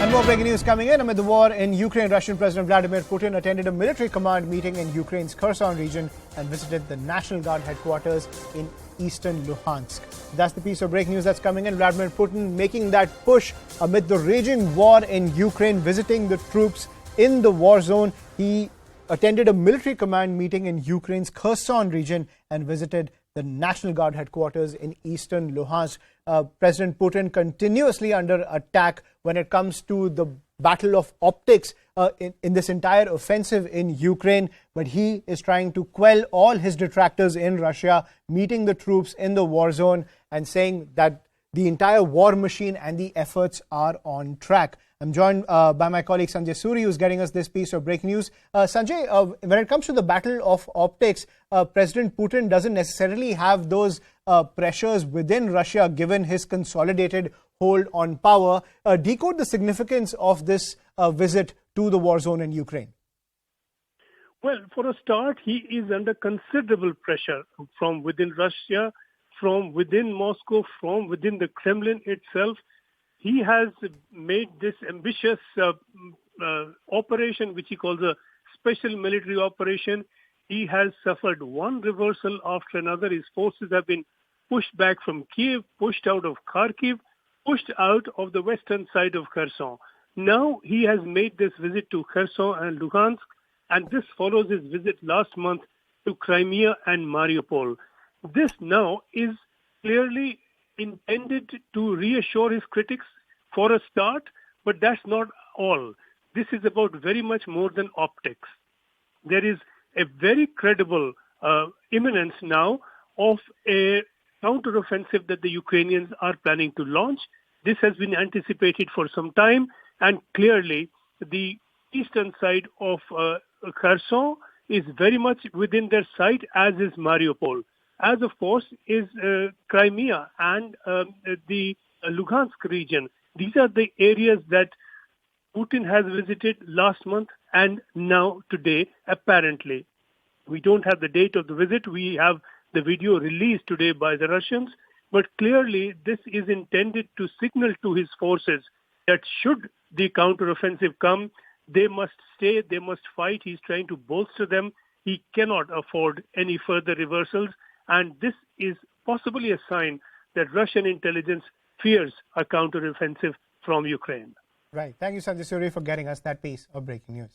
And more breaking news coming in. Amid the war in Ukraine, Russian President Vladimir Putin attended a military command meeting in Ukraine's Kherson region and visited the National Guard headquarters in eastern Luhansk. That's the piece of breaking news that's coming in. Vladimir Putin making that push amid the raging war in Ukraine, visiting the troops in the war zone. He attended a military command meeting in Ukraine's Kherson region and visited the National Guard headquarters in eastern Luhansk. President Putin continuously under attack when it comes to the battle of optics in this entire offensive in Ukraine. But he is trying to quell all his detractors in Russia, meeting the troops in the war zone and saying that the entire war machine and the efforts are on track. I'm joined by my colleague Sanjay Suri, who's getting us this piece of breaking news. Sanjay, when it comes to the battle of optics, President Putin doesn't necessarily have those pressures within Russia, given his consolidated hold on power. Decode the significance of this visit to the war zone in Ukraine. Well, for a start, he is under considerable pressure from within Russia, from within Moscow, from within the Kremlin itself. He has made this ambitious operation, which he calls a special military operation. He has suffered one reversal after another. His forces have been pushed back from Kiev, pushed out of Kharkiv, pushed out of the western side of Kherson. Now he has made this visit to Kherson and Luhansk, and this follows his visit last month to Crimea and Mariupol. This now is clearly intended to reassure his critics for a start, but that's not all. This is about very much more than optics. There is a very credible imminence now of a counteroffensive that the Ukrainians are planning to launch. This has been anticipated for some time, and clearly the eastern side of Kherson is very much within their sight, as is Mariupol. As of course is Crimea and the Luhansk region. These are the areas that Putin has visited last month and now today, apparently. We don't have the date of the visit. We have the video released today by the Russians. But clearly this is intended to signal to his forces that should the counteroffensive come, they must stay, they must fight. He's trying to bolster them. He cannot afford any further reversals. And this is possibly a sign that Russian intelligence fears a counteroffensive from Ukraine. Right. Thank you, Sanjay Suri, for getting us that piece of breaking news.